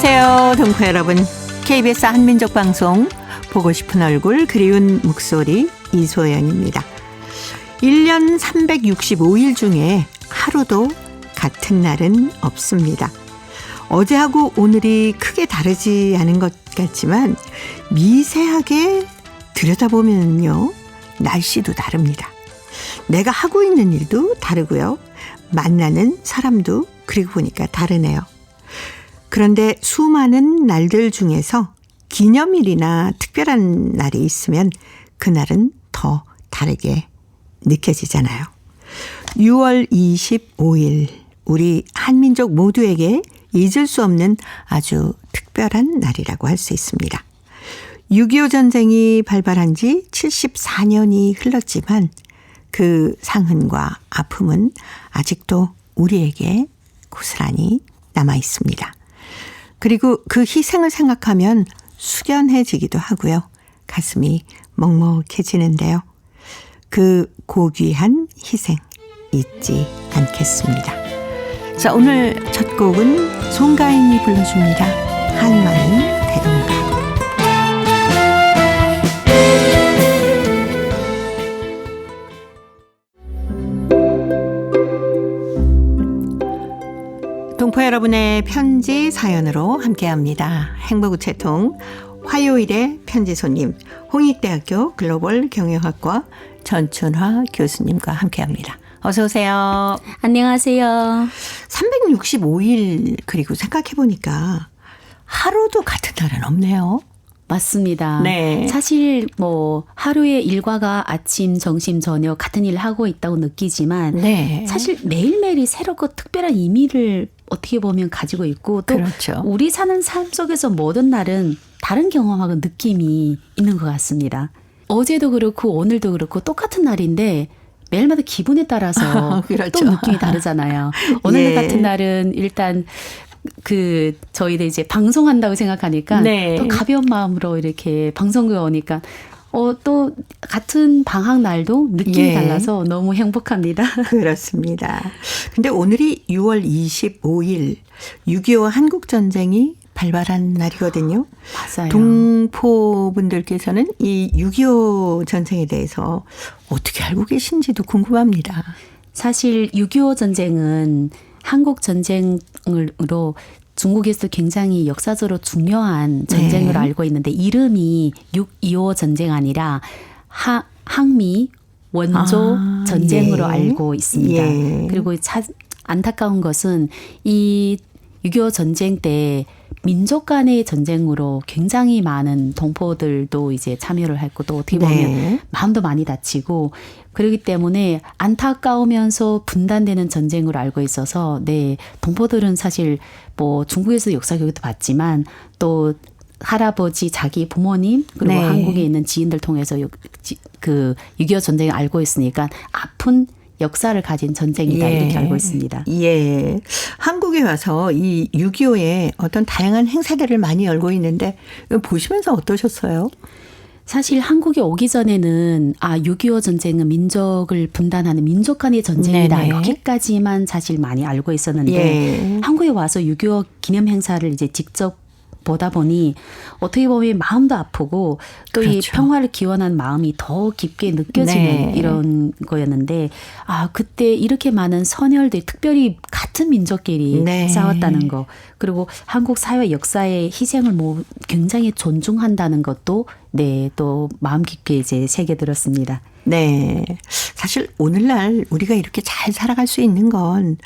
안녕하세요, 동포 여러분. KBS 한민족 방송 보고 싶은 얼굴 그리운 목소리 이소연입니다. 1년 365일 중에 하루도 같은 날은 없습니다. 어제하고 오늘이 크게 다르지 않은 것 같지만 미세하게 들여다보면요, 날씨도 다릅니다. 내가 하고 있는 일도 다르고요. 만나는 사람도 그리고 보니까 다르네요. 그런데 수많은 날들 중에서 기념일이나 특별한 날이 있으면 그날은 더 다르게 느껴지잖아요. 6월 25일 우리 한민족 모두에게 잊을 수 없는 아주 특별한 날이라고 할 수 있습니다. 6.25 전쟁이 발발한 지 74년이 흘렀지만 그 상흔과 아픔은 아직도 우리에게 고스란히 남아 있습니다. 그리고 그 희생을 생각하면 숙연해지기도 하고요. 가슴이 먹먹해지는데요. 그 고귀한 희생 잊지 않겠습니다. 자, 오늘 첫 곡은 송가인이 불러줍니다. 한마는 대동강. 동포 여러분의 편지 사연으로 함께합니다. 행복우체통 화요일의 편지 손님 홍익대학교 글로벌 경영학과 전춘화 교수님과 함께합니다. 어서 오세요. 안녕하세요. 365일 그리고 생각해보니까 하루도 같은 날은 없네요. 맞습니다. 네. 사실 뭐 하루의 일과가 아침, 점심, 저녁 같은 일을 하고 있다고 느끼지만 네. 사실 매일매일이 새롭고 특별한 의미를 어떻게 보면 가지고 있고 또 그렇죠. 우리 사는 삶 속에서 모든 날은 다른 경험하고 느낌이 있는 것 같습니다. 어제도 그렇고 오늘도 그렇고 똑같은 날인데 매일마다 기분에 따라서 그렇죠. 또 느낌이 다르잖아요. 오늘 예. 같은 날은 일단 저희들 이제 방송한다고 생각하니까 네. 또 가벼운 마음으로 이렇게 방송국에 오니까 또 같은 방학 날도 느낌이 예. 달라서 너무 행복합니다. 그렇습니다. 근데 오늘이 6월 25일 6.25 한국전쟁이 발발한 날이거든요. 맞아요. 동포분들께서는 이 6.25 전쟁에 대해서 어떻게 알고 계신지도 궁금합니다. 사실 6.25 전쟁은 한국 전쟁으로 중국에서도 굉장히 역사적으로 중요한 전쟁으로 네. 알고 있는데 이름이 6.25 전쟁 아니라 항미 원조 전쟁으로 예. 알고 있습니다. 예. 그리고 안타까운 것은 이 6.25 전쟁 때 민족 간의 전쟁으로 굉장히 많은 동포들도 이제 참여를 했고 또 어떻게 보면 네. 마음도 많이 다치고 그렇기 때문에 안타까우면서 분단되는 전쟁으로 알고 있어서 네, 동포들은 사실 뭐 중국에서 역사 교육도 받지만 또 할아버지 자기 부모님 그리고 네. 한국에 있는 지인들 통해서 그 6.25 전쟁을 알고 있으니까 아픈 역사를 가진 전쟁이다 예. 이렇게 알고 있습니다. 예. 한국에 와서 이 6.25에 어떤 다양한 행사들을 많이 열고 있는데 보시면서 어떠셨어요? 사실 한국에 오기 전에는 6.25 전쟁은 민족을 분단하는 민족 간의 전쟁이다. 네네. 여기까지만 사실 많이 알고 있었는데 예. 한국에 와서 6.25 기념 행사를 이제 직접 보다 보니 어떻게 보면 마음도 아프고 또 이 그렇죠. 평화를 기원한 마음이 더 깊게 느껴지는 네. 이런 거였는데 그때 이렇게 많은 선열들 특별히 같은 민족끼리 네. 싸웠다는 거 그리고 한국 사회 역사의 희생을 굉장히 존중한다는 것도 네, 또 마음 깊게 이제 새겨 들었습니다. 네. 사실 오늘날 우리가 이렇게 잘 살아갈 수 있는 건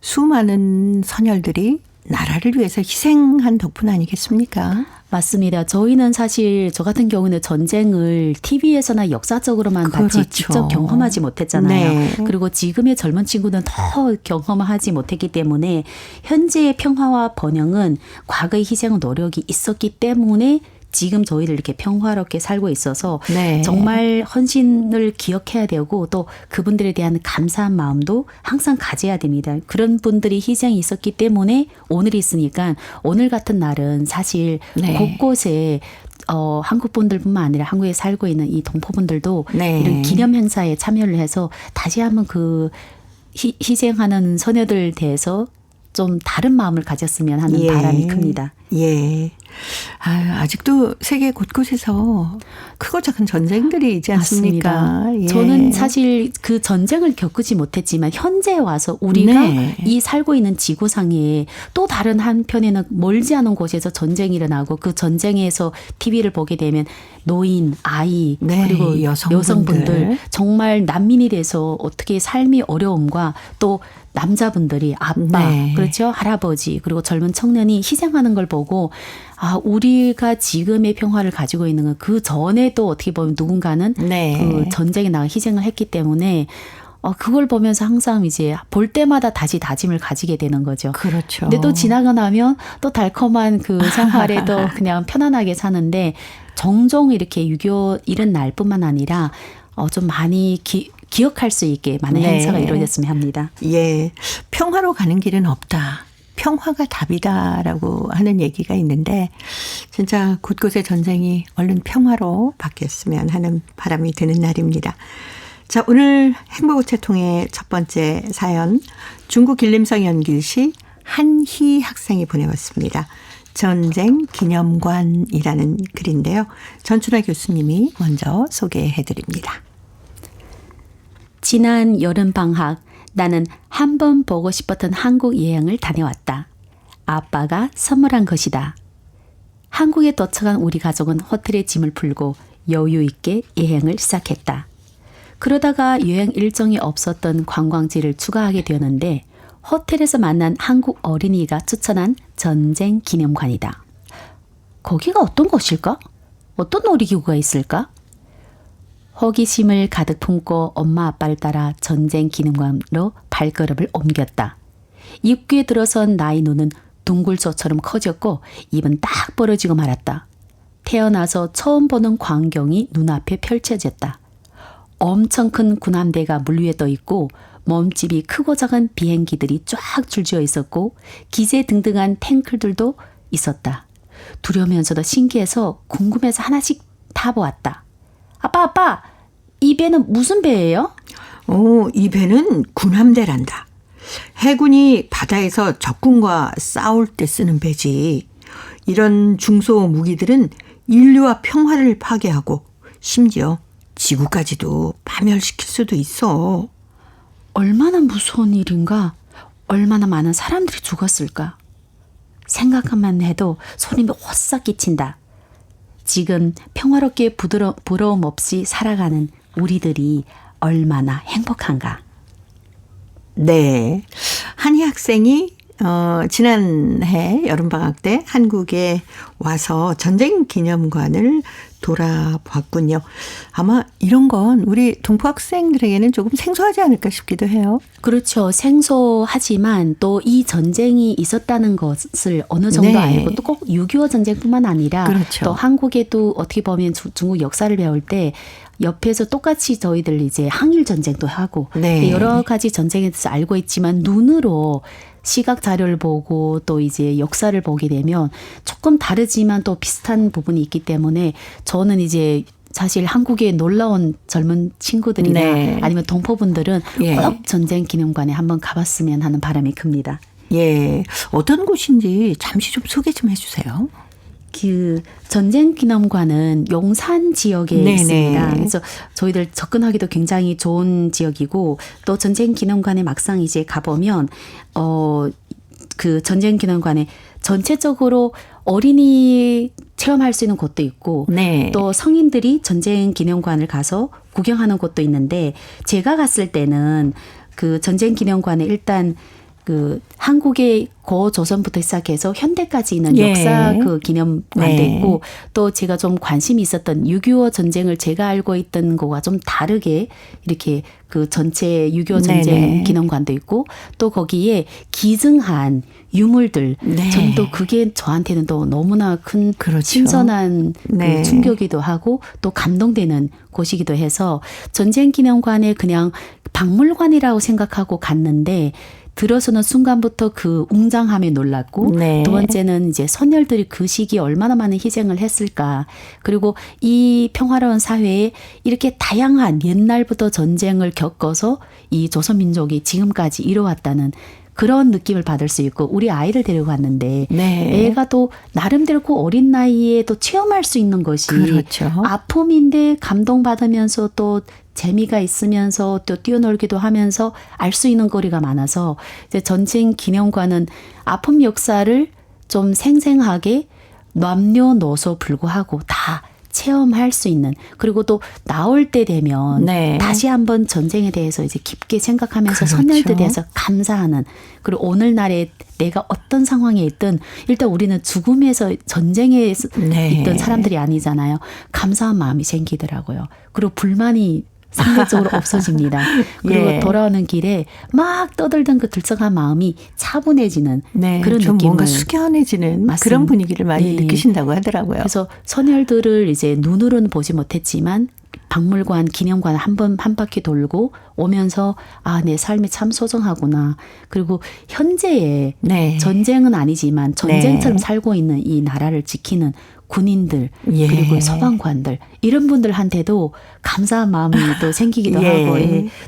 수많은 선열들이 나라를 위해서 희생한 덕분 아니겠습니까? 맞습니다. 저희는 사실 저 같은 경우는 전쟁을 TV에서나 역사적으로만 봤지 그렇죠. 직접 경험하지 못했잖아요. 네. 그리고 지금의 젊은 친구는 더 경험하지 못했기 때문에 현재의 평화와 번영은 과거의 희생과 노력이 있었기 때문에 지금 저희를 이렇게 평화롭게 살고 있어서 네. 정말 헌신을 기억해야 되고 또 그분들에 대한 감사한 마음도 항상 가져야 됩니다. 그런 분들이 희생이 있었기 때문에 오늘이 있으니까 오늘 같은 날은 사실 네. 곳곳에 한국 분들뿐만 아니라 한국에 살고 있는 이 동포분들도 네. 이런 기념 행사에 참여를 해서 다시 한번 그 희생하는 소녀들 대해서 좀 다른 마음을 가졌으면 하는 예. 바람이 큽니다. 예. 아직도 세계 곳곳에서 크고 작은 전쟁들이 있지 않습니까? 맞습니다. 예. 저는 사실 그 전쟁을 겪지 못했지만 현재 와서 우리가 네. 이 살고 있는 지구상에 또 다른 한편에는 멀지 않은 곳에서 전쟁이 일어나고 그 전쟁에서 TV를 보게 되면 노인, 아이 네, 그리고 여성분들 정말 난민이 돼서 어떻게 삶이 어려움과 또 남자분들이 아빠, 네. 그렇죠? 할아버지, 그리고 젊은 청년이 희생하는 걸 보고 우리가 지금의 평화를 가지고 있는 건 그 전에도 어떻게 보면 누군가는 네. 그 전쟁에 나가 희생을 했기 때문에 그걸 보면서 항상 이제 볼 때마다 다시 다짐을 가지게 되는 거죠. 그렇죠. 근데 또 지나고 나면 또 달콤한 그 생활에도 그냥 편안하게 사는데 종종 이렇게 6.25 이런 날뿐만 아니라 좀 많이 기억할 수 있게 많은 네. 행사가 이루어졌으면 합니다. 예. 평화로 가는 길은 없다. 평화가 답이다라고 하는 얘기가 있는데 진짜 곳곳의 전쟁이 얼른 평화로 바뀌었으면 하는 바람이 드는 날입니다. 자, 오늘 행복우체통의 첫 번째 사연 중국 길림성 연길시 한희 학생이 보내왔습니다. 전쟁 기념관이라는 글인데요. 전춘아 교수님이 먼저 소개해드립니다. 지난 여름방학 나는 한 번 보고 싶었던 한국 여행을 다녀왔다. 아빠가 선물한 것이다. 한국에 도착한 우리 가족은 호텔에 짐을 풀고 여유 있게 여행을 시작했다. 그러다가 여행 일정이 없었던 관광지를 추가하게 되었는데 호텔에서 만난 한국 어린이가 추천한 전쟁 기념관이다. 거기가 어떤 곳일까? 어떤 놀이기구가 있을까? 호기심을 가득 품고 엄마 아빠를 따라 전쟁 기념관으로 발걸음을 옮겼다. 입구에 들어선 나의 눈은 둥글소처럼 커졌고 입은 딱 벌어지고 말았다. 태어나서 처음 보는 광경이 눈앞에 펼쳐졌다. 엄청 큰 군함대가 물 위에 떠 있고 몸집이 크고 작은 비행기들이 쫙 줄지어 있었고 기세등등한 탱크들도 있었다. 두려우면서도 신기해서 궁금해서 하나씩 타보았다. 아빠, 이 배는 무슨 배예요? 이 배는 군함대란다. 해군이 바다에서 적군과 싸울 때 쓰는 배지. 이런 중소 무기들은 인류와 평화를 파괴하고 심지어 지구까지도 파멸시킬 수도 있어. 얼마나 무서운 일인가? 얼마나 많은 사람들이 죽었을까? 생각만 해도 소름이 오싹 끼친다. 지금 평화롭게 부러움 없이 살아가는 우리들이 얼마나 행복한가. 네. 한희 학생이 지난해 여름방학 때 한국에 와서 전쟁 기념관을 돌아봤군요. 아마 이런 건 우리 동포 학생들에게는 조금 생소하지 않을까 싶기도 해요. 그렇죠. 생소하지만 또 이 전쟁이 있었다는 것을 어느 정도 네. 알고 또 꼭 6.25 전쟁뿐만 아니라 그렇죠. 또 한국에도 어떻게 보면 중국 역사를 배울 때 옆에서 똑같이 저희들 이제 항일 전쟁도 하고 네. 여러 가지 전쟁에 대해서 알고 있지만 눈으로 시각 자료를 보고 또 이제 역사를 보게 되면 조금 다르지만 또 비슷한 부분이 있기 때문에 저는 이제 사실 한국에 놀러 온 젊은 친구들이나 네. 아니면 동포분들은 예. 꼭 전쟁 기념관에 한번 가봤으면 하는 바람이 큽니다. 예. 어떤 곳인지 잠시 좀 소개 좀 해주세요. 그 전쟁 기념관은 용산 지역에 네네. 있습니다. 그래서 저희들 접근하기도 굉장히 좋은 지역이고 또 전쟁 기념관에 막상 이제 가보면 그 전쟁 기념관에 전체적으로 어린이 체험할 수 있는 곳도 있고 네. 또 성인들이 전쟁 기념관을 가서 구경하는 곳도 있는데 제가 갔을 때는 그 전쟁 기념관에 일단 그 한국의 고조선부터 시작해서 현대까지 있는 예. 역사 그 기념관도 네. 있고 또 제가 좀 관심이 있었던 6.25 전쟁을 제가 알고 있던 거와 좀 다르게 이렇게 그 전체 6.25 전쟁 네네. 기념관도 있고 또 거기에 기증한 유물들 네. 저는 또 그게 저한테는 또 너무나 큰 그렇죠. 신선한 네. 그 충격이기도 하고 또 감동되는 곳이기도 해서 전쟁 기념관에 그냥 박물관이라고 생각하고 갔는데 들어서는 순간부터 그 웅장함에 놀랐고 네. 두 번째는 이제 선열들이 그 시기에 얼마나 많은 희생을 했을까. 그리고 이 평화로운 사회에 이렇게 다양한 옛날부터 전쟁을 겪어서 이 조선민족이 지금까지 이뤄왔다는 그런 느낌을 받을 수 있고 우리 아이를 데리고 갔는데 네. 애가 또 나름대로 그 어린 나이에 또 체험할 수 있는 것이 그렇죠. 아픔인데 감동받으면서 또 재미가 있으면서 또 뛰어놀기도 하면서 알 수 있는 거리가 많아서 이제 전쟁 기념관은 아픔 역사를 좀 생생하게 남녀노소 불구하고 다 체험할 수 있는 그리고 또 나올 때 되면 네. 다시 한번 전쟁에 대해서 이제 깊게 생각하면서 그렇죠. 선열들에 대해서 감사하는 그리고 오늘날에 내가 어떤 상황에 있든 일단 우리는 죽음에서 전쟁에 네. 있던 사람들이 아니잖아요. 감사한 마음이 생기더라고요. 그리고 불만이 상대적으로 없어집니다. 그리고 예. 돌아오는 길에 막 떠들던 그 들썩한 마음이 차분해지는 네, 그런 좀 느낌을 뭔가 숙연해지는 맞습니다. 그런 분위기를 많이 네. 느끼신다고 하더라고요. 그래서 선열들을 이제 눈으로는 보지 못했지만 박물관, 기념관 한 바퀴 돌고 오면서 아, 내 삶이 참 소중하구나. 그리고 현재의 네. 전쟁은 아니지만 전쟁처럼 네. 살고 있는 이 나라를 지키는 군인들 예. 그리고 소방관들 이런 분들한테도 감사한 마음이 또 생기기도 예. 하고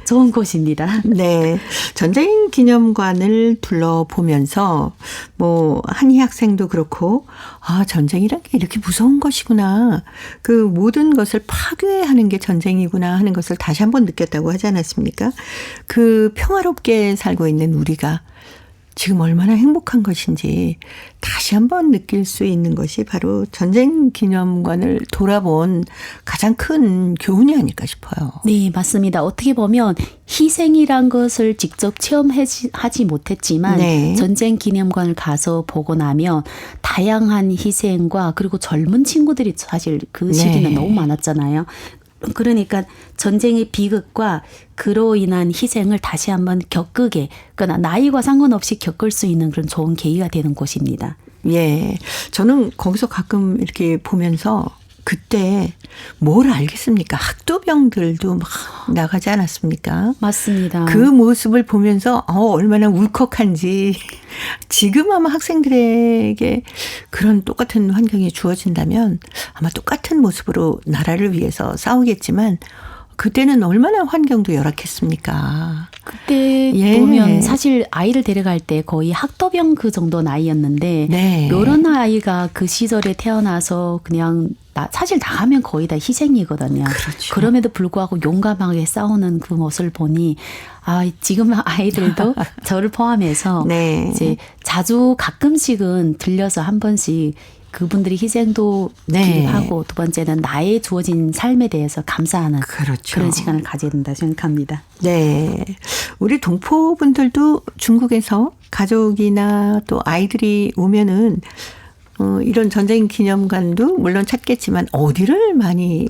좋은 곳입니다. 네. 전쟁 기념관을 둘러보면서 뭐 한희 학생도 그렇고 아, 전쟁이란 게 이렇게 무서운 것이구나. 그 모든 것을 파괴하는 게 전쟁이구나 하는 것을 다시 한번 느꼈다고 하지 않았습니까? 그 평화롭게 살고 있는 우리가 지금 얼마나 행복한 것인지 다시 한번 느낄 수 있는 것이 바로 전쟁 기념관을 돌아본 가장 큰 교훈이 아닐까 싶어요. 네, 맞습니다. 어떻게 보면 희생이란 것을 직접 체험하지 못했지만 네. 전쟁 기념관을 가서 보고 나면 다양한 희생과 그리고 젊은 친구들이 사실 그 시기는 네. 너무 많았잖아요. 그러니까 전쟁의 비극과 그로 인한 희생을 다시 한번 겪게, 그러니까 나이와 상관없이 겪을 수 있는 그런 좋은 계기가 되는 곳입니다. 예. 저는 거기서 가끔 이렇게 보면서 그때 뭘 알겠습니까? 학도병들도 막 나가지 않았습니까? 맞습니다. 그 모습을 보면서 얼마나 울컥한지 지금 아마 학생들에게 그런 똑같은 환경이 주어진다면 아마 똑같은 모습으로 나라를 위해서 싸우겠지만 그때는 얼마나 환경도 열악했습니까? 그때 예. 보면 사실 아이를 데려갈 때 거의 학도병 그 정도 나이였는데 네. 이런 아이가 그 시절에 태어나서 그냥 사실 나가면 거의 다 희생이거든요. 그렇죠. 그럼에도 불구하고 용감하게 싸우는 그 모습을 보니 아, 지금 아이들도 저를 포함해서 네. 이제 자주 가끔씩은 들려서 한 번씩 그분들이 희생도 네. 기록하고 두 번째는 나의 주어진 삶에 대해서 감사하는 그렇죠. 그런 시간을 가져야 된다 생각합니다. 네. 우리 동포분들도 중국에서 가족이나 또 아이들이 오면은 이런 전쟁 기념관도 물론 찾겠지만 어디를 많이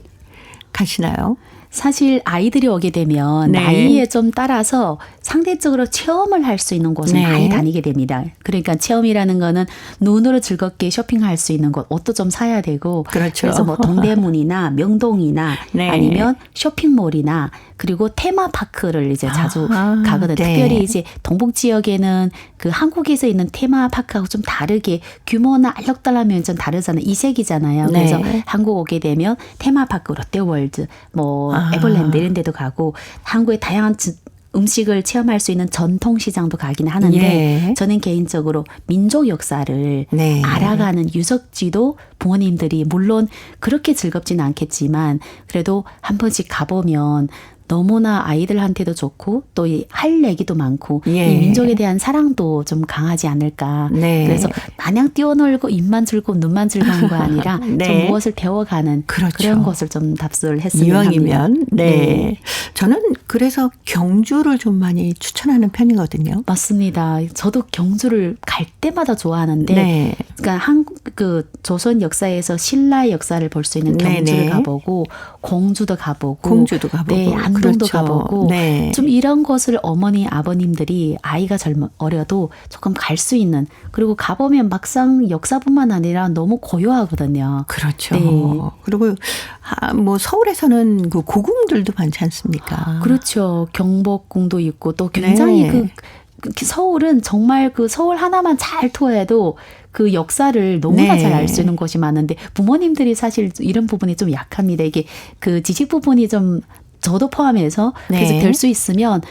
가시나요? 사실 아이들이 오게 되면 네. 나이에 좀 따라서 상대적으로 체험을 할 수 있는 곳을 네. 많이 다니게 됩니다. 그러니까 체험이라는 거는 눈으로 즐겁게 쇼핑할 수 있는 곳, 옷도 좀 사야 되고 그렇죠. 그래서 뭐 동대문이나 명동이나 네. 아니면 쇼핑몰이나 그리고 테마파크를 이제 자주 가거든요. 네. 특별히 이제 동북 지역에는 그 한국에서 있는 테마파크하고 좀 다르게 규모나 알록달록하면 좀 다르잖아요. 이색이잖아요. 네. 그래서 한국 오게 되면 테마파크, 롯데월드, 뭐 에버랜드 이런 데도 가고 한국의 다양한 음식을 체험할 수 있는 전통시장도 가긴 하는데 예. 저는 개인적으로 민족 역사를 네. 알아가는 유적지도 부모님들이 물론 그렇게 즐겁지는 않겠지만 그래도 한 번씩 가보면 너무나 아이들한테도 좋고 또 할 얘기도 많고 예. 이 민족에 대한 사랑도 좀 강하지 않을까. 네. 그래서 마냥 뛰어놀고 입만 즐거운 눈만 즐거운 거 아니라 네. 좀 무엇을 배워가는 그렇죠. 그런 것을 좀 답습을 했으면 이왕이면 합니다. 네. 저는 그래서 경주를 좀 많이 추천하는 편이거든요. 맞습니다. 저도 경주를 갈 때마다 좋아하는데, 네. 그러니까 한국 그 조선 역사에서 신라의 역사를 볼 수 있는 경주를 네네. 가보고 공주도 가보고, 공주도 가보고, 네, 안동도 그렇죠. 가보고, 네. 좀 이런 것을 어머니 아버님들이 아이가 어려도 조금 갈 수 있는 그리고 가보면 막상 역사뿐만 아니라 너무 고요하거든요. 그렇죠. 네. 그리고 뭐 서울에서는 그 고궁들도 많지 않습니까? 그렇죠. 경복궁도 있고 또 굉장히 네. 그 서울은 정말 그 서울 하나만 잘 투어해도 그 역사를 너무나 네. 잘 알 수 있는 곳이 많은데 부모님들이 사실 이런 부분이 좀 약합니다. 이게 그 지식 부분이 좀 저도 포함해서 그래서 네. 될 수 있으면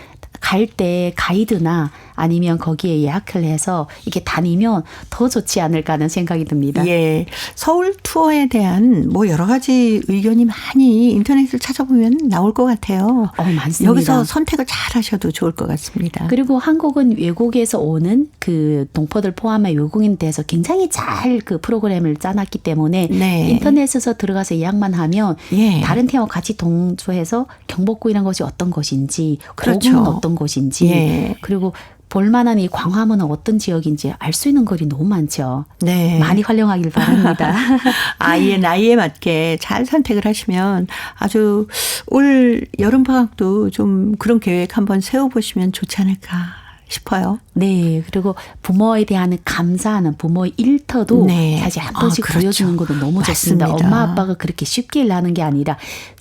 갈 때 가이드나 아니면 거기에 예약을 해서 이렇게 다니면 더 좋지 않을까 하는 생각이 듭니다. 예. 서울 투어에 대한 뭐 여러 가지 의견이 많이 인터넷을 찾아보면 나올 것 같아요. 많습니다. 여기서 선택을 잘 하셔도 좋을 것 같습니다. 그리고 한국은 외국에서 오는 그 동포들 포함한 외국인에 대해서 굉장히 잘 그 프로그램을 짜놨기 때문에 네. 인터넷에서 들어가서 예약만 하면 예. 다른 팀하고 같이 동조해서 경복궁이라는 것이 어떤 것인지 그렇죠. 고궁은 어떤 것인지 예. 그리고 볼만한 이 광화문은 어떤 지역인지 알 수 있는 거리 너무 많죠. 네. 많이 활용하길 바랍니다. 아이의 나이에 맞게 잘 선택을 하시면 아주 올 여름방학도 좀 그런 계획 한번 세워보시면 좋지 않을까 싶어요. 네. 그리고 부모에 대한 감사하는 부모의 일터도 네. 사실 한 번씩 그렇죠. 보여주는 것도 너무 좋습니다. 맞습니다. 엄마 아빠가 그렇게 쉽게 일하는 게 아니라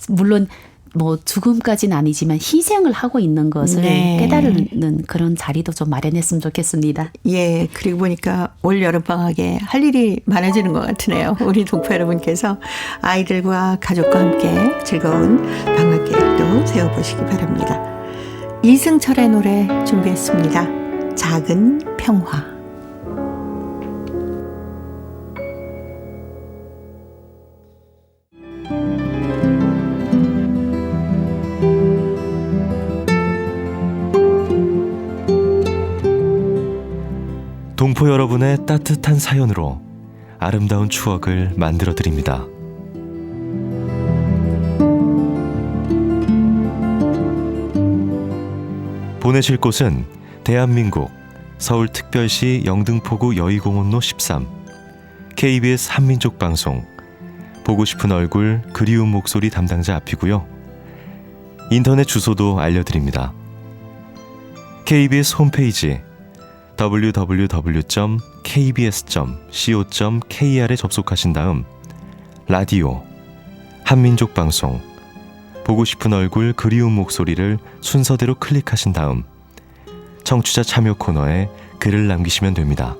물론 뭐 죽음까지는 아니지만 희생을 하고 있는 것을 네. 깨달는 그런 자리도 좀 마련했으면 좋겠습니다. 예, 그리고 보니까 올 여름방학에 할 일이 많아지는 것 같으네요. 우리 동포 여러분께서 아이들과 가족과 함께 즐거운 방학 계획도 세워보시기 바랍니다. 이승철의 노래 준비했습니다. 작은 평화. 동포 여러분의 따뜻한 사연으로 아름다운 추억을 만들어 드립니다. 보내실 곳은 대한민국 서울특별시 영등포구 여의공원로 13 KBS 한민족 방송 보고 싶은 얼굴 그리운 목소리 담당자 앞이고요. 인터넷 주소도 알려드립니다. KBS 홈페이지 www.kbs.co.kr에 접속하신 다음 라디오, 한민족 방송, 보고 싶은 얼굴 그리운 목소리를 순서대로 클릭하신 다음 청취자 참여 코너에 글을 남기시면 됩니다.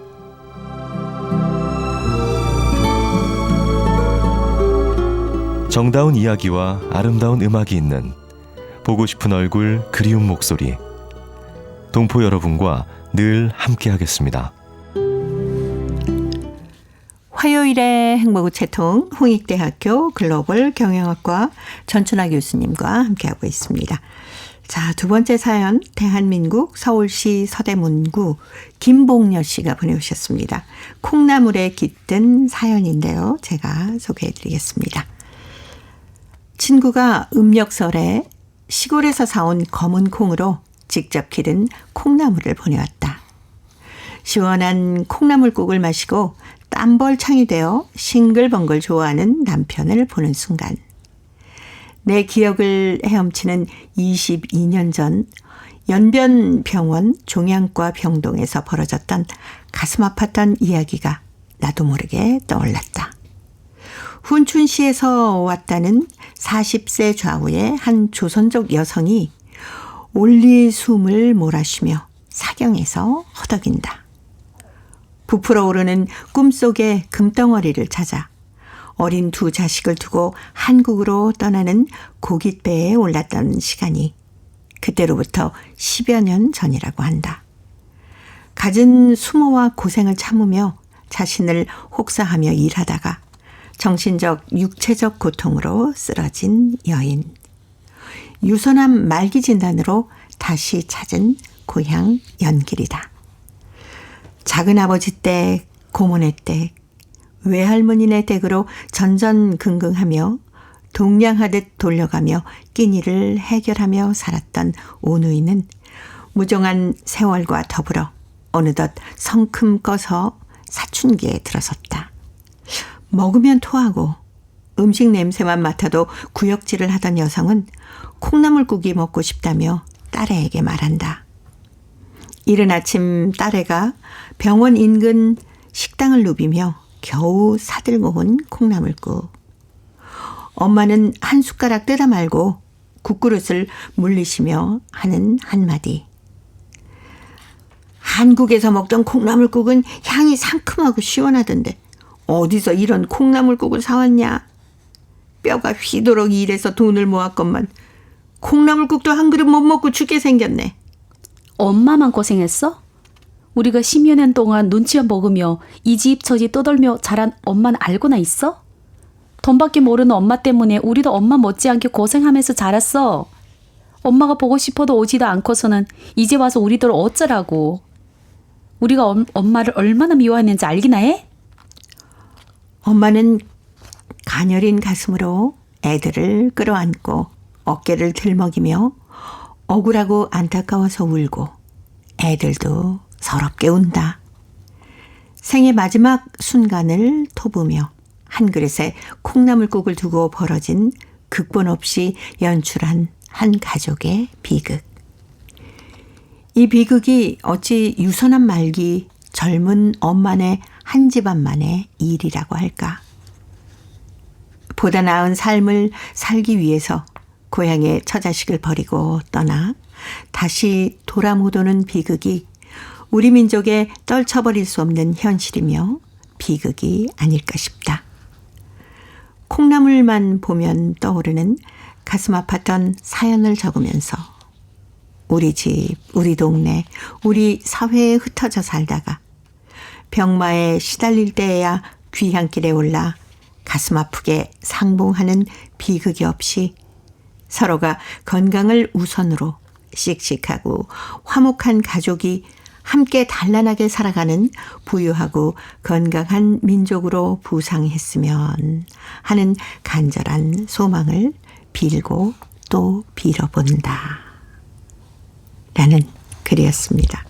정다운 이야기와 아름다운 음악이 있는 보고 싶은 얼굴 그리운 목소리 동포 여러분과 늘 함께하겠습니다. 화요일의 행복우체통 홍익대학교 글로벌 경영학과 전춘아 교수님과 함께하고 있습니다. 자, 두 번째 사연 대한민국 서울시 서대문구 김봉녀 씨가 보내오셨습니다. 콩나물에 깃든 사연인데요. 제가 소개해드리겠습니다. 친구가 음력설에 시골에서 사온 검은 콩으로 직접 기른 콩나물을 보내왔다. 시원한 콩나물국을 마시고 땀벌창이 되어 싱글벙글 좋아하는 남편을 보는 순간 내 기억을 헤엄치는 22년 전 연변병원 종양과 병동에서 벌어졌던 가슴 아팠던 이야기가 나도 모르게 떠올랐다. 훈춘시에서 왔다는 40세 좌우의 한 조선족 여성이 올리숨을 몰아쉬며 사경에서 허덕인다. 부풀어 오르는 꿈속의 금덩어리를 찾아 어린 두 자식을 두고 한국으로 떠나는 고깃배에 올랐던 시간이 그때로부터 10여 년 전이라고 한다. 갖은 수모와 고생을 참으며 자신을 혹사하며 일하다가 정신적, 육체적 고통으로 쓰러진 여인. 유선암 말기 진단으로 다시 찾은 고향 연길이다. 작은아버지 댁, 고모네 댁, 외할머니네 댁으로 전전긍긍하며 동냥하듯 돌려가며 끼니를 해결하며 살았던 오누이는 무정한 세월과 더불어 어느덧 성큼 꺼서 사춘기에 들어섰다. 먹으면 토하고 음식 냄새만 맡아도 구역질을 하던 여성은 콩나물국이 먹고 싶다며 딸애에게 말한다. 이른 아침 딸애가 병원 인근 식당을 누비며 겨우 사들고 온 콩나물국. 엄마는 한 숟가락 뜯어 말고 국그릇을 물리시며 하는 한마디. 한국에서 먹던 콩나물국은 향이 상큼하고 시원하던데 어디서 이런 콩나물국을 사왔냐. 뼈가 휘도록 일해서 돈을 모았건만 콩나물국도 한 그릇 못 먹고 죽게 생겼네. 엄마만 고생했어? 우리가 10여 년 동안 눈치만 먹으며 이 집 저 집 떠돌며 자란 엄마는 알고나 있어? 돈밖에 모르는 엄마 때문에 우리도 엄마 못지않게 고생하면서 자랐어. 엄마가 보고 싶어도 오지도 않고서는 이제 와서 우리들 어쩌라고. 우리가 엄마를 얼마나 미워했는지 알기나 해? 엄마는 가녀린 가슴으로 애들을 끌어안고 어깨를 들먹이며 억울하고 안타까워서 울고 애들도 서럽게 운다. 생의 마지막 순간을 토부며 한 그릇에 콩나물국을 두고 벌어진 극본 없이 연출한 한 가족의 비극. 이 비극이 어찌 유선한 말기 젊은 엄마네 한 집안만의 일이라고 할까. 보다 나은 삶을 살기 위해서 고향의 처자식을 버리고 떠나 다시 돌아 못 오는 비극이 우리 민족의 떨쳐버릴 수 없는 현실이며 비극이 아닐까 싶다. 콩나물만 보면 떠오르는 가슴 아팠던 사연을 적으면서 우리 집, 우리 동네, 우리 사회에 흩어져 살다가 병마에 시달릴 때에야 귀향길에 올라 가슴 아프게 상봉하는 비극이 없이 서로가 건강을 우선으로 씩씩하고 화목한 가족이 함께 단란하게 살아가는 부유하고 건강한 민족으로 부상했으면 하는 간절한 소망을 빌고 또 빌어본다. 라는 글이었습니다.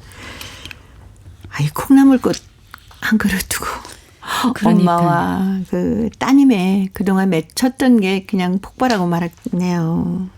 아이 콩나물꽃 한 그릇 두고 그러니까. 엄마와 그 따님의 그동안 맺혔던 게 그냥 폭발하고 말았네요.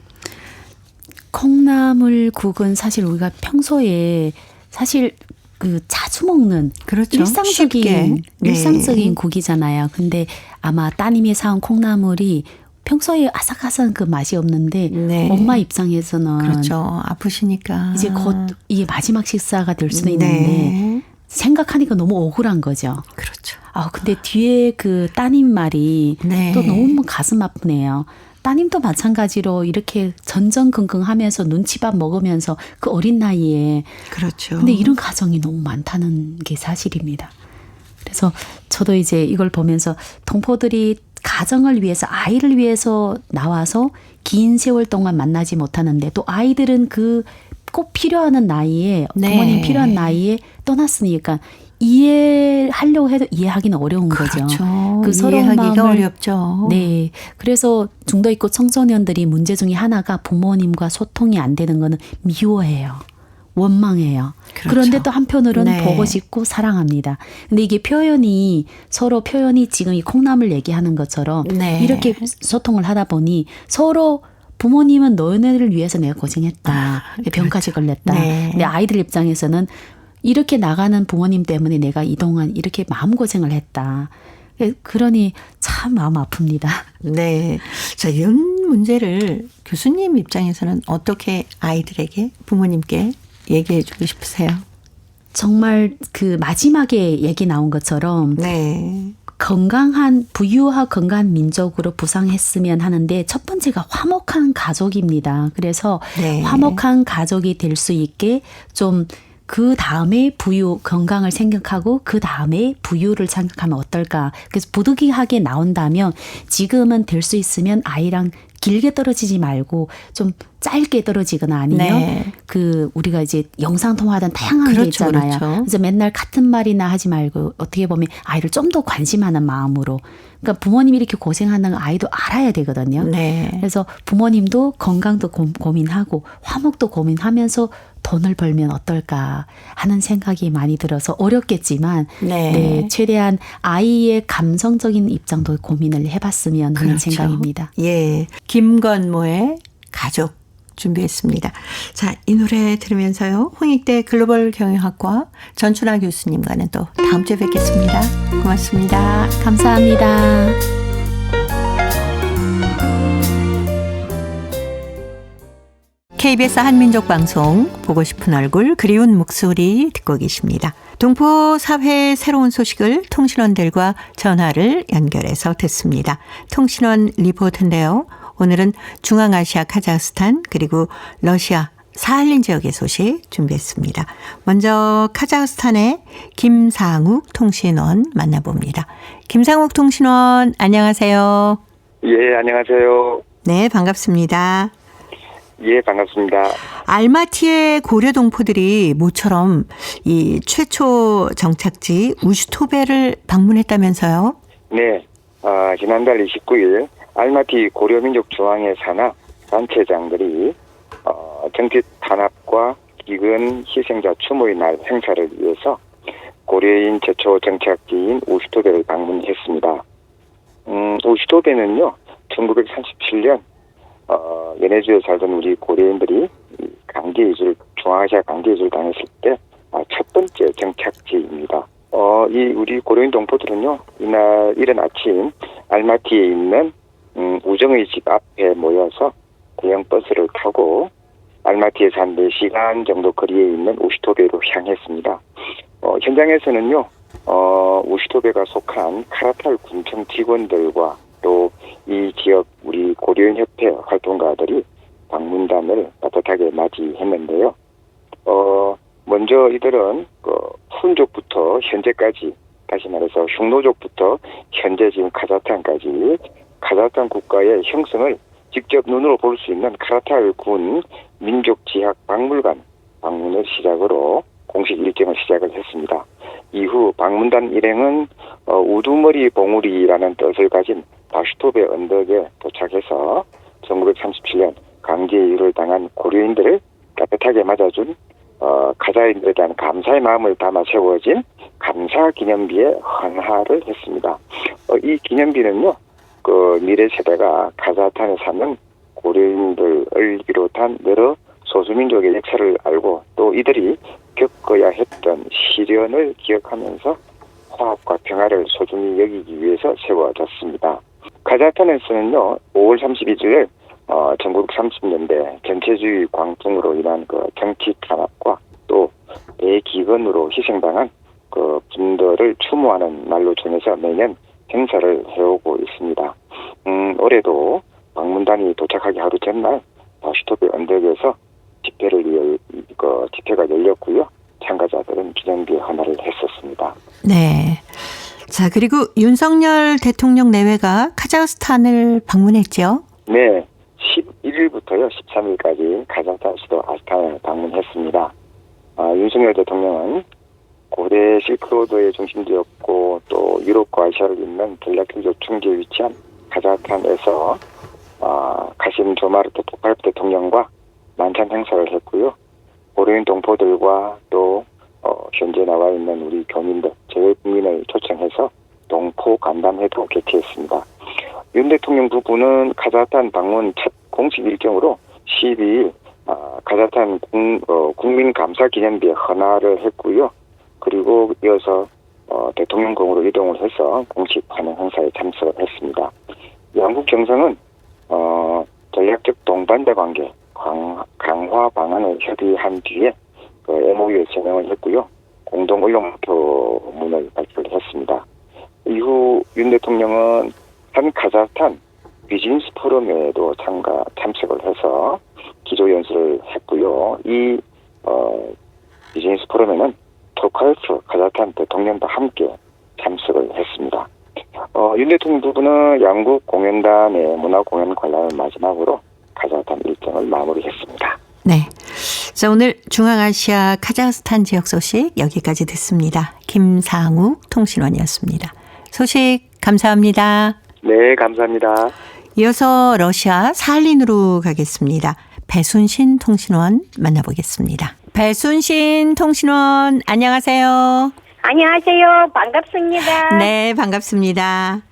콩나물국은 사실 우리가 평소에 사실 그 자주 먹는 그렇죠. 일상적인 쉽게. 네. 일상적인 국이잖아요. 근데 아마 따님이 사온 콩나물이 평소에 아삭아삭한 그 맛이 없는데 네. 엄마 입장에서는 그렇죠. 아프시니까. 이제 곧 이게 마지막 식사가 될 수는 있는데 네. 생각하니까 너무 억울한 거죠. 그렇죠. 근데 뒤에 그 따님 말이 네. 또 너무 가슴 아프네요. 따님도 마찬가지로 이렇게 전전긍긍하면서 눈치밥 먹으면서 그 어린 나이에 그렇죠. 근데 이런 가정이 너무 많다는 게 사실입니다. 그래서 저도 이제 이걸 보면서 동포들이 가정을 위해서 아이를 위해서 나와서 긴 세월 동안 만나지 못하는데 또 아이들은 그 꼭 필요한 나이에 네. 부모님 필요한 나이에 떠났으니까 이해하려고 해도 이해하기는 어려운 거죠. 그렇죠. 그 서러운 이해하기가 마음을 어렵죠. 네. 그래서 중도 있고 청소년들이 문제 중에 하나가 부모님과 소통이 안 되는 거는 미워해요. 원망해요. 그렇죠. 그런데 또 한편으로는 네. 보고 싶고 사랑합니다. 근데 이게 서로 표현이 지금 이 콩나물 얘기하는 것처럼 네. 이렇게 소통을 하다 보니 서로 부모님은 너네를 위해서 내가 고생했다. 병까지 걸렸다. 네. 근데 아이들 입장에서는 이렇게 나가는 부모님 때문에 내가 이동안 이렇게 마음고생을 했다. 그러니 참 마음 아픕니다. 네. 자, 이런 문제를 교수님 입장에서는 어떻게 아이들에게, 부모님께 얘기해 주고 싶으세요? 정말 그 마지막에 얘기 나온 것처럼 네. 부유하고 건강한 민족으로 부상했으면 하는데 첫 번째가 화목한 가족입니다. 그래서 네. 화목한 가족이 될 수 있게 좀 그 다음에 건강을 생각하고 그 다음에 부유를 생각하면 어떨까. 그래서 부득이하게 나온다면 지금은 될 수 있으면 아이랑 길게 떨어지지 말고 좀 짧게 떨어지거나 아니면 네. 우리가 이제 영상통화하던 다양한 게 그렇죠, 있잖아요. 그렇죠. 그래서 맨날 같은 말이나 하지 말고 어떻게 보면 아이를 좀 더 관심하는 마음으로. 그러니까 부모님이 이렇게 고생하는 거 아이도 알아야 되거든요. 네. 그래서 부모님도 건강도 고민하고 화목도 고민하면서 돈을 벌면 어떨까 하는 생각이 많이 들어서 어렵겠지만 네. 최대한 아이의 감성적인 입장도 고민을 해봤으면 하는 그렇죠. 생각입니다. 예. 김건모의 가족 준비했습니다. 자, 이 노래 들으면서요. 홍익대 글로벌 경영학과 전춘아 교수님과는 또 다음 주에 뵙겠습니다. 고맙습니다. 감사합니다. KBS 한민족방송 보고 싶은 얼굴 그리운 목소리 듣고 계십니다. 동포 사회의 새로운 소식을 통신원들과 전화를 연결해서 듣습니다. 통신원 리포트인데요. 오늘은 중앙아시아 카자흐스탄 그리고 러시아 사할린 지역의 소식 준비했습니다. 먼저 카자흐스탄의 김상욱 통신원 만나봅니다. 김상욱 통신원 안녕하세요. 예, 안녕하세요. 네, 반갑습니다. 예, 반갑습니다. 알마티의 고려 동포들이 모처럼 이 최초 정착지 우슈토베를 방문했다면서요? 네, 지난달 29일 알마티 고려민족중앙회 산하 단체장들이 정치 탄압과 기근 희생자 추모의 날 행사를 위해서 고려인 최초 정착지인 우슈토베를 방문했습니다. 우슈토베는요, 1937년 베네수에 살던 우리 고려인들이 중앙아시아 강제 이주를 당했을 때 첫 번째 정착지입니다. 이 우리 고려인 동포들은요, 이른 아침 알마티에 있는 우정의 집 앞에 모여서 대형 버스를 타고 알마티에서 한 4시간 정도 거리에 있는 우슈토베로 향했습니다. 현장에서는요, 우슈토베가 속한 카라탈 군청 직원들과 또 이 지역 우리 고려인 협회 활동가들이 방문단을 따뜻하게 맞이했는데요. 먼저 이들은 훈족부터 현재까지, 다시 말해서 흉노족부터 현재 지금 카자흐스탄까지 카자흐스탄 국가의 형성을 직접 눈으로 볼 수 있는 카라탈 군 민족지학 박물관 방문을 시작으로 공식 일정을 시작을 했습니다. 이후 방문단 일행은 우두머리 봉우리라는 뜻을 가진 바슈토베 언덕에 도착해서 1937년 강제 이주를 당한 고려인들을 따뜻하게 맞아준 카자흐인들에 대한 감사의 마음을 담아 세워진 감사기념비에 헌화를 했습니다. 이 기념비는요, 미래 세대가 카자흐스탄에 사는 고려인들을 비롯한 여러 소수민족의 역사를 알고 또 이들이 겪어야 했던 시련을 기억하면서 화합과 평화를 소중히 여기기 위해서 세워졌습니다. 카자흐스탄에서는요, 5월 31일 1930년대 전체주의 광풍으로 인한 정치 탄압과 또 대기근으로 희생당한 분들을 추모하는 날로 정해서 매년 행사를 해오고 있습니다. 올해도 방문단이 도착하기 하루 전날 바슈토베 언덕에서 집회가 열렸고요. 참가자들은 기념비 헌화를 했었습니다. 네. 자, 그리고 윤석열 대통령 내외가 카자흐스탄을 방문했죠? 네. 11일부터요. 13일까지 카자흐스탄 수도 아스타나를 방문했습니다. 윤석열 대통령은 고대 실크로드의 중심지였고 또 유럽과 아시아를 잇는 전략적 중지에 위치한 카자흐스탄에서 가심 조마르트 토카예프 대통령과 만찬 행사를 했고요. 고려인 동포들과 또 현재 나와 있는 우리 교민들, 제외 국민을 초청해서 동포 간담회도 개최했습니다. 윤 대통령 부부는 카자흐스탄 방문 첫 공식 일정으로 12일 카자흐스탄 국민감사기념비에 헌화를 했고요. 그리고 이어서 대통령궁으로 이동을 해서 공식 환영 행사에 참석을 했습니다. 양국 정상은 전략적 동반자 관계 강화 방안을 협의한 뒤에 MOU에 서명을 했고요. 공동 의료문을 발표를 했습니다. 이후 윤 대통령은 한 카자흐스탄 비즈니스 포럼에도 참석을 해서 기조연설을 했고요. 이 비즈니스 포럼에는 토카예프 카자흐스탄 대통령과 함께 참석을 했습니다. 윤 대통령 부부는 양국 공연단의 문화공연 관람을 마지막으로 카자흐스탄 일정을 마무리했습니다. 네. 자, 오늘 중앙아시아 카자흐스탄 지역 소식 여기까지 듣습니다. 김상욱 통신원이었습니다. 소식 감사합니다. 네, 감사합니다. 이어서 러시아 사할린으로 가겠습니다. 배순신 통신원 만나보겠습니다. 배순신 통신원 안녕하세요. 안녕하세요. 반갑습니다. 네, 반갑습니다.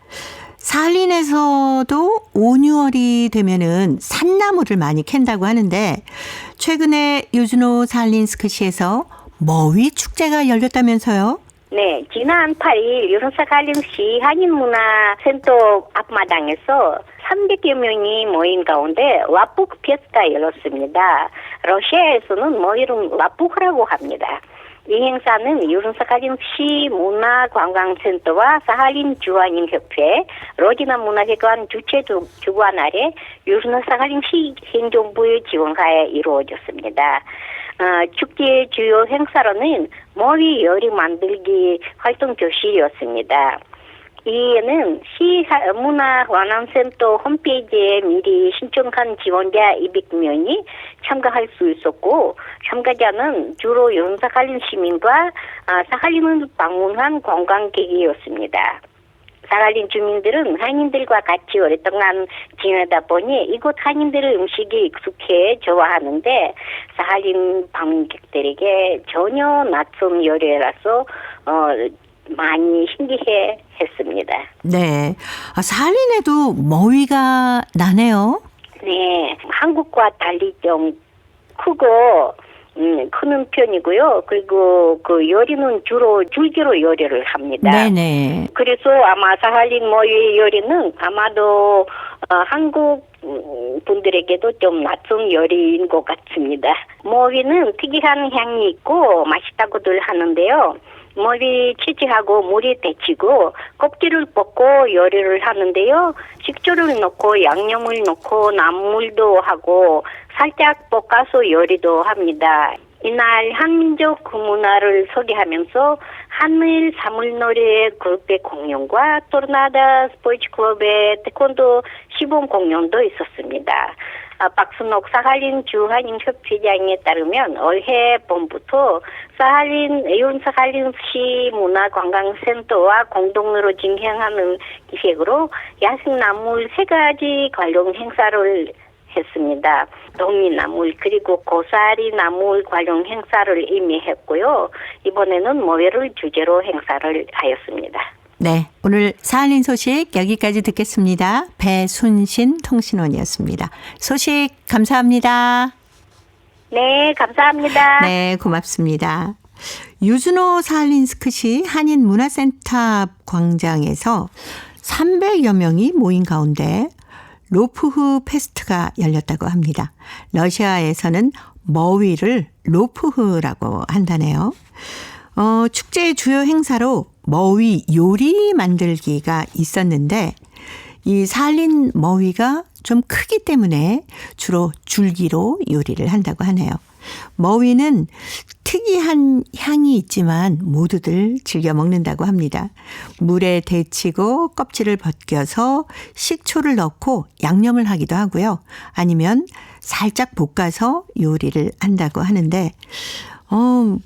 사할린에서도 5, 6월이 되면은 산나물을 많이 캔다고 하는데 최근에 유즈노 사할린스크시에서 머위 축제가 열렸다면서요? 네, 지난 8일 유로사갈림시 한인문화센터 앞마당에서 300여 명이 모인 가운데 와푸크 페스타가 열렸습니다. 러시아에서는 뭐 이런 와푸크라고 합니다. 이 행사는 유른사칼림시 문화관광센터와 사할린 주한인협회, 로지나 문화회관 주관 아래 유른사칼림시 행정부의 지원하에 이루어졌습니다. 축제의 주요 행사로는 머위 요리 만들기 활동 교실이었습니다. 이에는 시 문화관광센터 홈페이지에 미리 신청한 지원자 200명이 참가할 수 있었고, 참가자는 주로 윤사칼린 시민과 사칼린을 방문한 관광객이었습니다. 사칼린 주민들은 한인들과 같이 오랫동안 지내다 보니 이곳 한인들의 음식이 익숙해 좋아하는데, 사칼린 방문객들에게 전혀 낯선 요리라서 많이 신기해 했습니다. 네. 사할린에도 머위가 나네요. 네, 한국과 달리 좀 크고 크는 편이고요. 그리고 그 요리는 주로 줄기로 요리를 합니다. 네네. 그래서 아마 사할린 머위 요리는 아마도 한국 분들에게도 좀 낯선 요리인 것 같습니다. 머위는 특이한 향이 있고 맛있다고들 하는데요. 머리 치즈하고 물이 데치고 껍질을 벗고 요리를 하는데요. 식초를 넣고 양념을 넣고 나물도 하고 살짝 볶아서 요리도 합니다. 이날 한민족 그 문화를 소개하면서 한일 사물놀이 그룹의 공연과 토르나다 스포츠 클럽의 태권도 시범 공연도 있었습니다. 박순옥 사할린 주한인협회장에 따르면 올해 봄부터 사할린시 문화관광센터와 공동으로 진행하는 기획으로 야생나물 3가지 관련 행사를 했습니다. 동미나물 그리고 고사리 나물 관련 행사를 이미 했고요. 이번에는 모회를 주제로 행사를 하였습니다. 네. 오늘 사할린 소식 여기까지 듣겠습니다. 배순신 통신원이었습니다. 소식 감사합니다. 네, 감사합니다. 네, 고맙습니다. 유준호 사할린 스크시 한인문화센터 광장에서 300여 명이 모인 가운데 로프흐 페스트가 열렸다고 합니다. 러시아에서는 머위를 로프흐라고 한다네요. 축제의 주요 행사로 머위 요리 만들기가 있었는데 이 사할린 머위가 좀 크기 때문에 주로 줄기로 요리를 한다고 하네요. 머위는 특이한 향이 있지만 모두들 즐겨 먹는다고 합니다. 물에 데치고 껍질을 벗겨서 식초를 넣고 양념을 하기도 하고요. 아니면 살짝 볶아서 요리를 한다고 하는데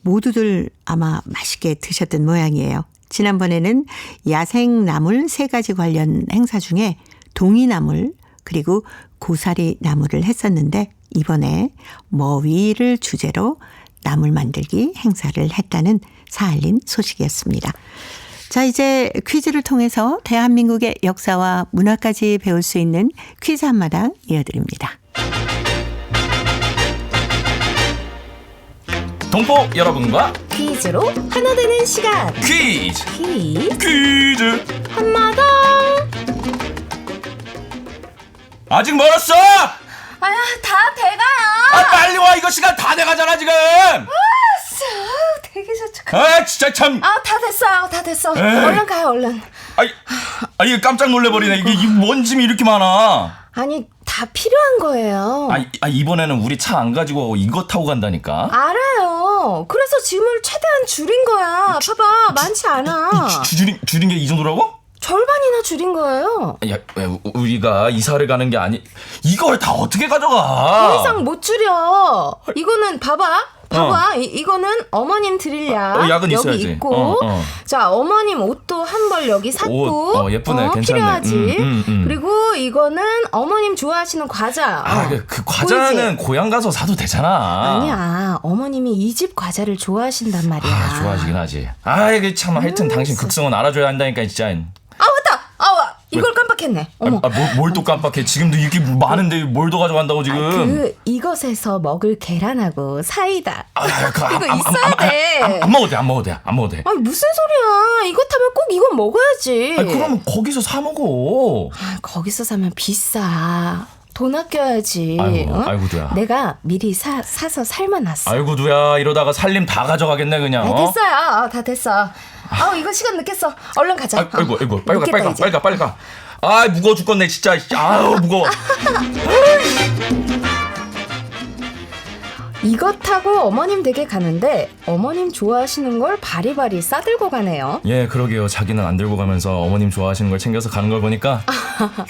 모두들 아마 맛있게 드셨던 모양이에요. 지난번에는 야생나물 3가지 관련 행사 중에 동이나물 그리고 고사리 나물을 했었는데 이번에 머위를 주제로 나물 만들기 행사를 했다는 사할린 소식이었습니다. 자, 이제 퀴즈를 통해서 대한민국의 역사와 문화까지 배울 수 있는 퀴즈 한마당 이어드립니다. 동포 여러분과 퀴즈로 하나 되는 시간. 퀴즈 한마당. 아직 멀었어. 아야, 다 돼가요. 빨리 와. 이거 시간 다 돼가잖아 지금. 되게 좋죠. 진짜 참. 다 됐어요. 다 됐어. 에이. 얼른 가요, 얼른. 이게 깜짝 놀래버리네. 이게 뭔 짐이 이렇게 많아. 아니, 다 필요한 거예요. 이번에는 우리 차 안 가지고 이거 타고 간다니까. 알아요. 그래서 짐을 최대한 줄인 거야. 봐봐, 많지 않아. 줄인 게 이 정도라고? 절반이나 줄인 거예요. 야, 우리가 이사를 가는 게 아니. 이걸 다 어떻게 가져가? 더 이상 못 줄여. 이거는 봐봐. 이거는 어머님 드릴 약 약은 여기 있어야지. 있고, 자, 어머님 옷도 한 벌 여기 샀고, 옷, 예쁘네. 괜찮네. 필요하지. 그리고 이거는 어머님 좋아하시는 과자. 그 과자는 보이지? 고향 가서 사도 되잖아. 아니야, 어머님이 이 집 과자를 좋아하신단 말이야. 좋아하시긴 하지. 이게 참 하여튼 당신 극성은 알아줘야 한다니까 진짜. 맞다. 이걸 깜빡했네. 어머. 뭘 또 깜빡해. 지금도 이렇게 많은데 뭘 더 가져간다고 지금. 이것에서 먹을 계란하고 사이다. 이거 있어야 돼. 안 먹어도 돼. 무슨 소리야. 이거 타면 꼭 이건 먹어야지. 그러면 거기서 사 먹어. 거기서 사면 비싸. 돈 아껴야지. 아이고, 어? 아이고, 두야. 내가 미리 사서 삶아놨어. 아이고, 두야. 이러다가 살림 다 가져가겠네, 그냥. 됐어요. 다 됐어. 이거 시간 늦겠어. 얼른 가자. 아이고, 빨리 늦겠다, 가, 이제. 빨리 가. 아, 무거워 죽겠네, 진짜. 아우, 무거워. 이것 타고 어머님 댁에 가는데 어머님 좋아하시는 걸 바리바리 싸들고 가네요. 예, 그러게요. 자기는 안 들고 가면서 어머님 좋아하시는 걸 챙겨서 가는 걸 보니까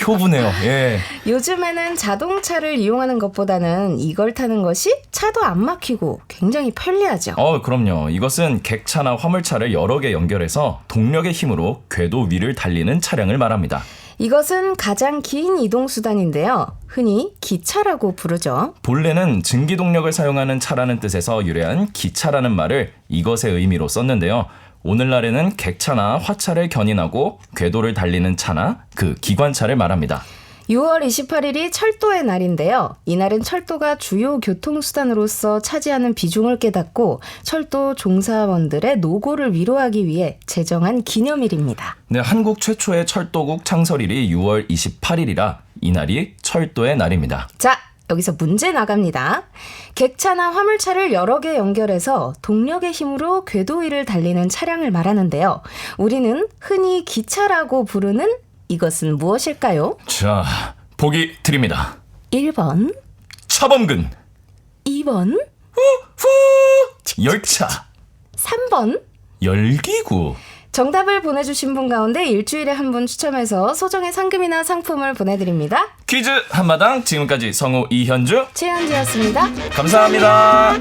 효부네요. 예. 요즘에는 자동차를 이용하는 것보다는 이걸 타는 것이 차도 안 막히고 굉장히 편리하죠. 그럼요. 이것은 객차나 화물차를 여러 개 연결해서 동력의 힘으로 궤도 위를 달리는 차량을 말합니다. 이것은 가장 긴 이동수단인데요. 흔히 기차라고 부르죠. 본래는 증기동력을 사용하는 차라는 뜻에서 유래한 기차라는 말을 이것의 의미로 썼는데요. 오늘날에는 객차나 화차를 견인하고 궤도를 달리는 차나 그 기관차를 말합니다. 6월 28일이 철도의 날인데요. 이날은 철도가 주요 교통수단으로서 차지하는 비중을 깨닫고 철도 종사원들의 노고를 위로하기 위해 제정한 기념일입니다. 네, 한국 최초의 철도국 창설일이 6월 28일이라 이날이 철도의 날입니다. 자, 여기서 문제 나갑니다. 객차나 화물차를 여러 개 연결해서 동력의 힘으로 궤도 위를 달리는 차량을 말하는데요. 우리는 흔히 기차라고 부르는 이것은 무엇일까요? 자, 보기 드립니다. 1번, 차범근, 2번, 열차, 3번. 열기구. 정답을 보내주신 분 가운데 일주일에 한 분 추첨해서 소정의 상금이나 상품을 보내드립니다. 퀴즈 한마당 지금까지 성우 이현주 최현주였습니다. 감사합니다.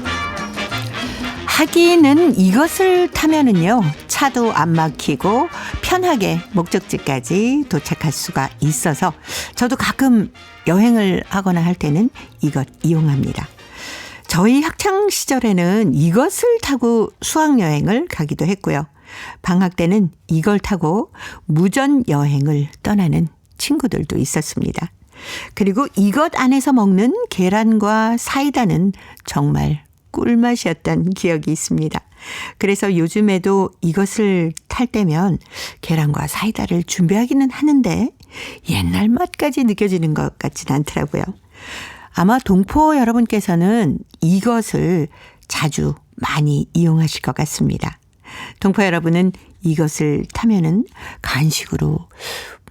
하기는 이것을 타면은요, 차도 안 막히고 편하게 목적지까지 도착할 수가 있어서 저도 가끔 여행을 하거나 할 때는 이것 이용합니다. 저희 학창 시절에는 이것을 타고 수학여행을 가기도 했고요. 방학 때는 이걸 타고 무전 여행을 떠나는 친구들도 있었습니다. 그리고 이것 안에서 먹는 계란과 사이다는 정말 꿀맛이었던 기억이 있습니다. 그래서 요즘에도 이것을 탈 때면 계란과 사이다를 준비하기는 하는데 옛날 맛까지 느껴지는 것 같진 않더라고요. 아마 동포 여러분께서는 이것을 자주 많이 이용하실 것 같습니다. 동포 여러분은 이것을 타면은 간식으로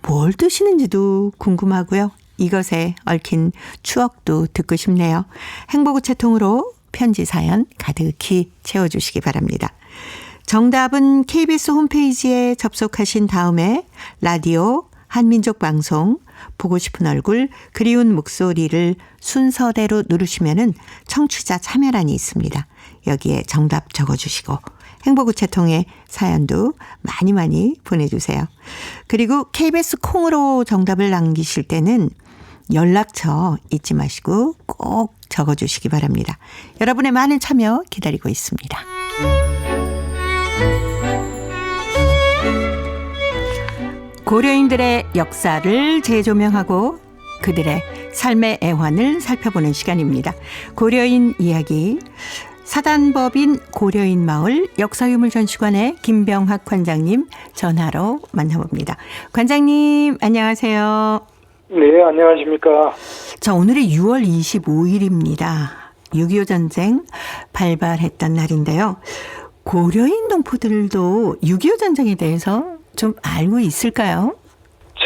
뭘 드시는지도 궁금하고요. 이것에 얽힌 추억도 듣고 싶네요. 행복우체통으로 편지 사연 가득히 채워주시기 바랍니다. 정답은 KBS 홈페이지에 접속하신 다음에 라디오 한민족 방송 보고 싶은 얼굴 그리운 목소리를 순서대로 누르시면은 청취자 참여란이 있습니다. 여기에 정답 적어주시고 행복우체통에 사연도 많이 많이 보내주세요. 그리고 KBS 콩으로 정답을 남기실 때는 연락처 잊지 마시고 꼭 적어주시기 바랍니다. 여러분의 많은 참여 기다리고 있습니다. 고려인들의 역사를 재조명하고 그들의 삶의 애환을 살펴보는 시간입니다. 고려인 이야기. 사단법인 고려인 마을 역사유물전시관의 김병학 관장님 전화로 만나봅니다. 관장님 안녕하세요. 네, 안녕하십니까. 자, 오늘이 6월 25일입니다. 6.25 전쟁 발발했던 날인데요. 고려인 동포들도 6.25 전쟁에 대해서 좀 알고 있을까요?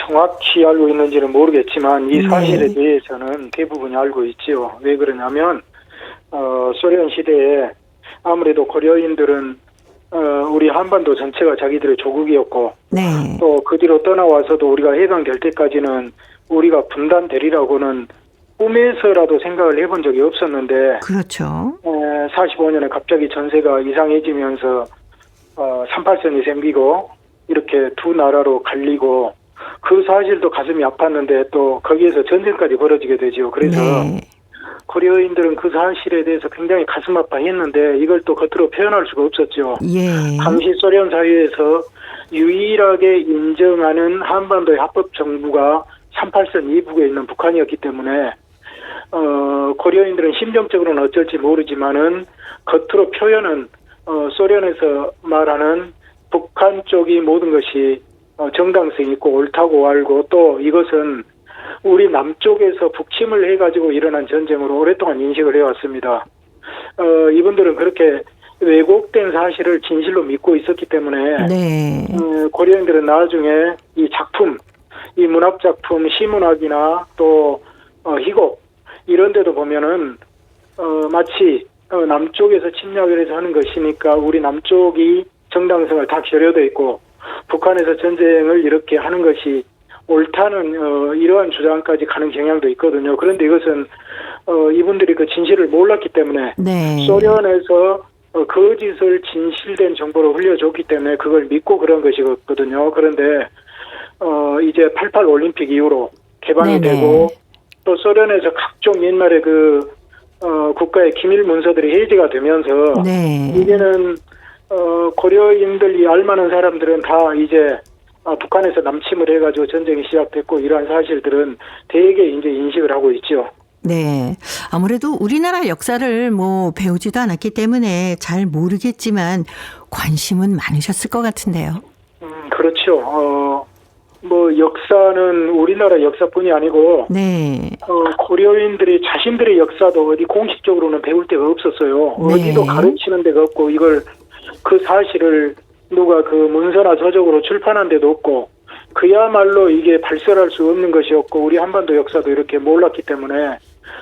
정확히 알고 있는지는 모르겠지만 이 사실에 대해서는 대부분이 알고 있지요. 왜 그러냐면 소련 시대에 아무래도 고려인들은 우리 한반도 전체가 자기들의 조국이었고 네. 또 그 뒤로 떠나와서도 우리가 해방될 때까지는 우리가 분단되리라고는 꿈에서라도 생각을 해본 적이 없었는데 그렇죠. 45년에 갑자기 전세가 이상해지면서 38선이 생기고 이렇게 두 나라로 갈리고 그 사실도 가슴이 아팠는데 또 거기에서 전쟁까지 벌어지게 되죠. 그래서 네. 고려인들은 그 사실에 대해서 굉장히 가슴 아파했는데 이걸 또 겉으로 표현할 수가 없었죠. 예. 당시 소련 사회에서 유일하게 인정하는 한반도의 합법 정부가 38선 이북에 있는 북한이었기 때문에 고려인들은 심정적으로는 어쩔지 모르지만은 겉으로 표현은 소련에서 말하는 북한 쪽이 모든 것이 정당성이 있고 옳다고 알고 또 이것은 우리 남쪽에서 북침을 해가지고 일어난 전쟁으로 오랫동안 인식을 해왔습니다. 이분들은 그렇게 왜곡된 사실을 진실로 믿고 있었기 때문에 네. 고려인들은 나중에 이 작품, 이 문학 작품, 시문학이나 또 희곡 이런 데도 보면은 마치 남쪽에서 침략을 해서 하는 것이니까 우리 남쪽이 정당성을 다 결여돼 있고 북한에서 전쟁을 이렇게 하는 것이 옳다는 이러한 주장까지 가는 경향도 있거든요. 그런데 이것은 이분들이 그 진실을 몰랐기 때문에 네. 소련에서 거짓을 진실된 정보로 흘려줬기 때문에 그걸 믿고 그런 것이거든요. 그런데 이제 88 올림픽 이후로 개방이 네네. 되고 또 소련에서 각종 옛날에 그 국가의 기밀 문서들이 해지가 되면서 네. 이제는 고려인들이 알만한 사람들은 다 이제 북한에서 남침을 해가지고 전쟁이 시작됐고 이러한 사실들은 대개 이제 인식을 하고 있죠. 네. 아무래도 우리나라 역사를 뭐 배우지도 않았기 때문에 잘 모르겠지만 관심은 많으셨을 것 같은데요. 그렇죠. 뭐 역사는 우리나라 역사뿐이 아니고 네. 고려인들이 자신들의 역사도 어디 공식적으로는 배울 데가 없었어요. 네. 어디도 가르치는 데가 없고 이걸 그 사실을 누가 그 문서나 서적으로 출판한 데도 없고 그야말로 이게 발설할 수 없는 것이었고 우리 한반도 역사도 이렇게 몰랐기 때문에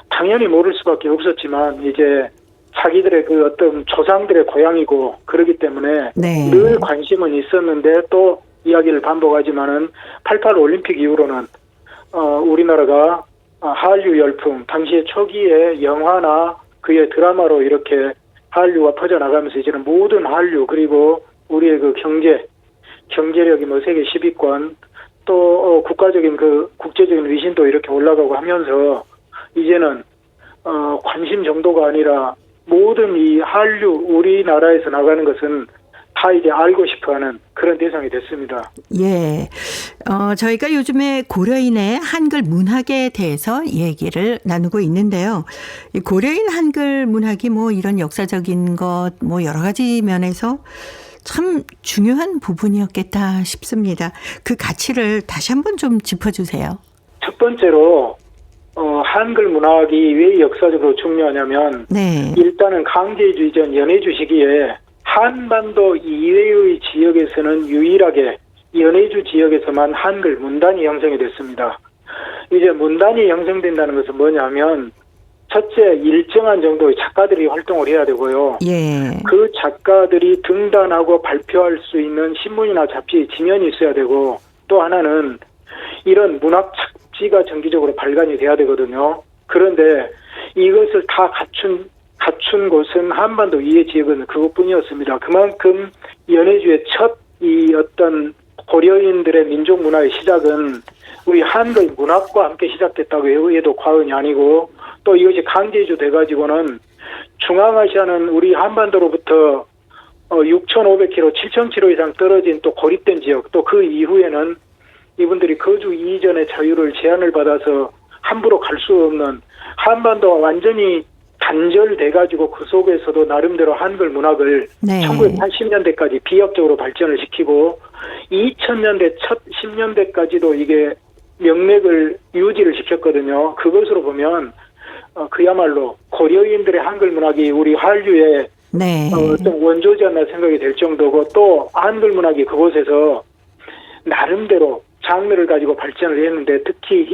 당연히 모를 수밖에 없었지만 이제 자기들의 그 어떤 조상들의 고향이고 그러기 때문에 네. 늘 관심은 있었는데 또 이야기를 반복하지만은 88 올림픽 이후로는 우리나라가 한류 열풍 당시의 초기에 영화나 그의 드라마로 이렇게 한류가 퍼져나가면서 이제는 모든 한류 그리고 우리의 그 경제력이 뭐 세계 10위권 또 국가적인 그 국제적인 위신도 이렇게 올라가고 하면서 이제는 관심 정도가 아니라 모든 이 한류 우리나라에서 나가는 것은 다 이제 알고 싶어하는 그런 대상이 됐습니다. 예. 저희가 요즘에 고려인의 한글 문학에 대해서 얘기를 나누고 있는데요. 이 고려인 한글 문학이 뭐 이런 역사적인 것 뭐 여러 가지 면에서 참 중요한 부분이었겠다 싶습니다. 그 가치를 다시 한번 좀 짚어주세요. 첫 번째로 한글 문학이 왜 역사적으로 중요하냐면 네. 일단은 강제주의 전 연해주 시기에 한반도 이외의 지역에서는 유일하게 연해주 지역에서만 한글 문단이 형성이 됐습니다. 이제 문단이 형성된다는 것은 뭐냐면 첫째 일정한 정도의 작가들이 활동을 해야 되고요. 예. 그 작가들이 등단하고 발표할 수 있는 신문이나 잡지에 지면이 있어야 되고 또 하나는 이런 문학 잡지가 정기적으로 발간이 돼야 되거든요. 그런데 이것을 다 갖춘 곳은 한반도 이해 지역은 그것뿐이었습니다. 그만큼 연해주의 첫 이 어떤 고려인들의 민족 문화의 시작은 우리 한글 문학과 함께 시작됐다고 해도 과언이 아니고 또 이것이 강제주 돼가지고는 중앙아시아는 우리 한반도로부터 6,500km, 7,000km 이상 떨어진 또 고립된 지역 또 그 이후에는 이분들이 거주 이전의 자유를 제한을 받아서 함부로 갈 수 없는 한반도가 완전히 단절돼가지고 그 속에서도 나름대로 한글 문학을 네. 1980년대까지 비협적으로 발전을 시키고 2000년대 첫 10년대까지도 이게 명맥을 유지를 시켰거든요. 그것으로 보면 그야말로 고려인들의 한글 문학이 우리 한류의 네. 어떤 원조지 않나 생각이 될 정도고 또 한글 문학이 그곳에서 나름대로 장르를 가지고 발전을 했는데 특히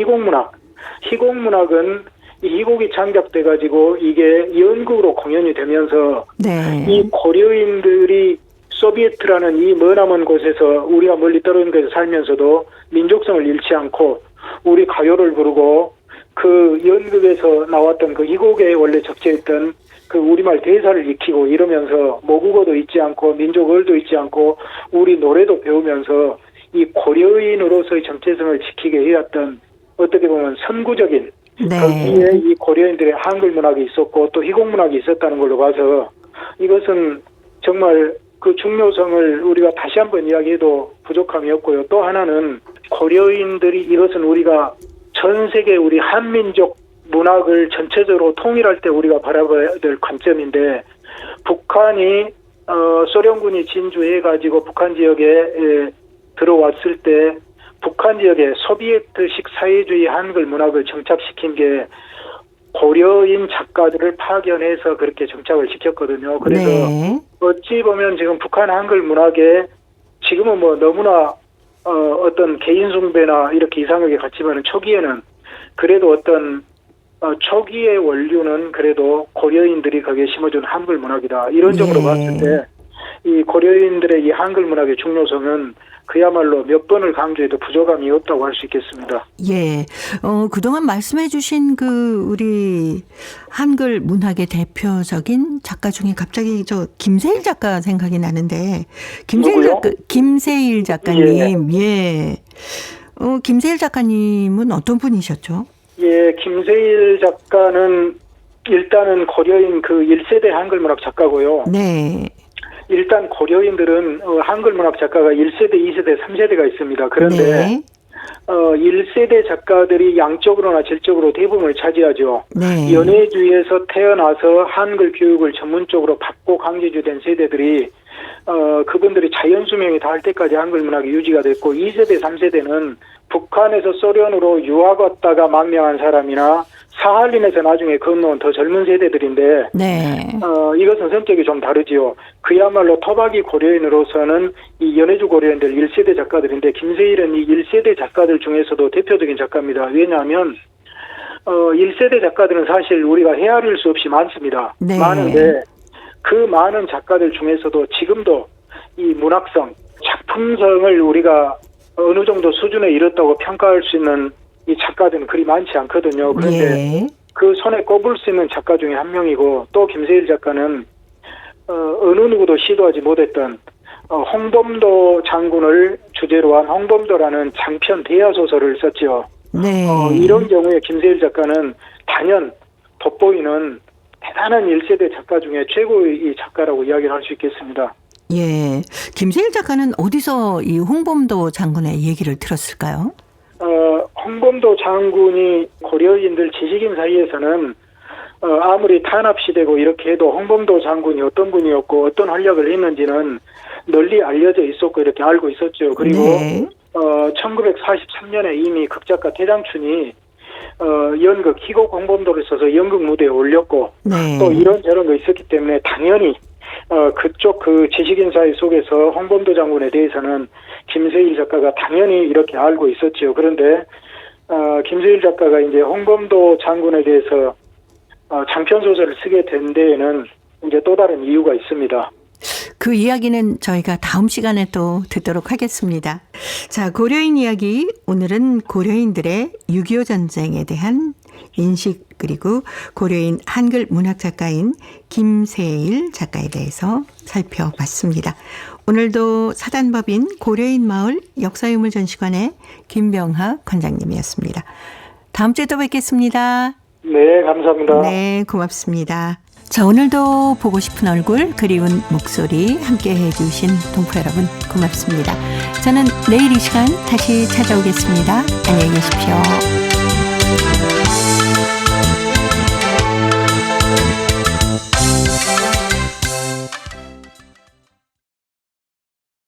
희곡문학은 이 희곡이 창작돼가지고 이게 연극으로 공연이 되면서 네. 이 고려인들이 소비에트라는 이 머나먼 곳에서 우리가 멀리 떨어진 곳에서 살면서도 민족성을 잃지 않고 우리 가요를 부르고 그 연극에서 나왔던 그 희곡에 원래 적재했던 그 우리말 대사를 익히고 이러면서 모국어도 잊지 않고 민족어도 잊지 않고 우리 노래도 배우면서 이 고려인으로서의 정체성을 지키게 해왔던 어떻게 보면 선구적인 네. 거기에 이 고려인들의 한글 문학이 있었고 또 희곡 문학이 있었다는 걸로 봐서 이것은 정말 그 중요성을 우리가 다시 한번 이야기해도 부족함이 없고요. 또 하나는 고려인들이 이것은 우리가 전 세계 우리 한민족 문학을 전체적으로 통일할 때 우리가 바라봐야 될 관점인데 북한이 소련군이 진주해가지고 북한 지역에 들어왔을 때 북한 지역에 소비에트식 사회주의 한글 문학을 정착시킨 게 고려인 작가들을 파견해서 그렇게 정착을 시켰거든요. 그래서 네. 어찌 보면 지금 북한 한글 문학에 지금은 뭐 너무나 어떤 개인 숭배나 이렇게 이상하게 갔지만 초기에는 그래도 어떤 초기의 원류는 그래도 고려인들이 거기에 심어준 한글 문학이다. 이런 쪽으로 예. 봤을 때 이 고려인들의 이 한글 문학의 중요성은 그야말로 몇 번을 강조해도 부족함이 없다고 할 수 있겠습니다. 예. 그동안 말씀해 주신 우리 한글 문학의 대표적인 작가 중에 갑자기 김세일 작가 생각이 나는데, 누구요? 김세일 작가님. 예. 김세일 작가님은 어떤 분이셨죠? 예, 김세일 작가는 일단은 고려인 그 1세대 한글 문학 작가고요. 네. 일단 고려인들은 한글 문학 작가가 1세대, 2세대, 3세대가 있습니다. 그런데 네. 1세대 작가들이 양적으로나 질적으로 대부분을 차지하죠. 네. 연해주에서 태어나서 한글 교육을 전문적으로 받고 강제주된 세대들이 그분들이 자연수명이 닿을 때까지 한글 문학이 유지가 됐고, 2세대, 3세대는 북한에서 소련으로 유학 왔다가 망명한 사람이나 사할린에서 나중에 건너온 더 젊은 세대들인데, 네. 이것은 성격이 좀 다르지요. 그야말로 토박이 고려인으로서는 이 연해주 고려인들 1세대 작가들인데, 김세일은 이 1세대 작가들 중에서도 대표적인 작가입니다. 왜냐하면 1세대 작가들은 사실 우리가 헤아릴 수 없이 많습니다. 네. 많은데 그 많은 작가들 중에서도 지금도 이 문학성, 작품성을 우리가 어느 정도 수준에 이뤘다고 평가할 수 있는 이 작가들은 그리 많지 않거든요. 그런데 예. 그 손에 꼽을 수 있는 작가 중에 한 명이고, 또 김세일 작가는 어느 누구도 시도하지 못했던 홍범도 장군을 주제로 한 홍범도라는 장편 대하 소설을 썼죠. 네. 이런 경우에 김세일 작가는 단연 돋보이는 대단한 1세대 작가 중에 최고의 이 작가라고 이야기를 할 수 있겠습니다. 예. 김세일 작가는 어디서 이 홍범도 장군의 얘기를 들었을까요? 홍범도 장군이 고려인들 지식인 사이에서는 아무리 탄압시대고 이렇게 해도 홍범도 장군이 어떤 분이었고 어떤 활약을 했는지는 널리 알려져 있었고 이렇게 알고 있었죠. 그리고 네. 1943년에 이미 극작가 태장춘이 연극 희곡 홍범도를 써서 연극 무대에 올렸고, 네. 또 이런저런 거 있었기 때문에 당연히 그쪽 그 지식인 사회 속에서 홍범도 장군에 대해서는 김세일 작가가 당연히 이렇게 알고 있었죠. 그런데 김세일 작가가 이제 홍범도 장군에 대해서 장편 소설을 쓰게 된 데에는 이제 또 다른 이유가 있습니다. 그 이야기는 저희가 다음 시간에 또 듣도록 하겠습니다. 자, 고려인 이야기. 오늘은 고려인들의 6.25 전쟁에 대한 인식, 그리고 고려인 한글 문학 작가인 김세일 작가에 대해서 살펴봤습니다. 오늘도 사단법인 고려인 마을 역사유물전시관의 김병하 관장님이었습니다. 다음 주에 또 뵙겠습니다. 네, 감사합니다. 네, 고맙습니다. 자, 오늘도 보고 싶은 얼굴, 그리운 목소리 함께 해주신 동포 여러분 고맙습니다. 저는 내일 이 시간 다시 찾아오겠습니다. 안녕히 계십시오.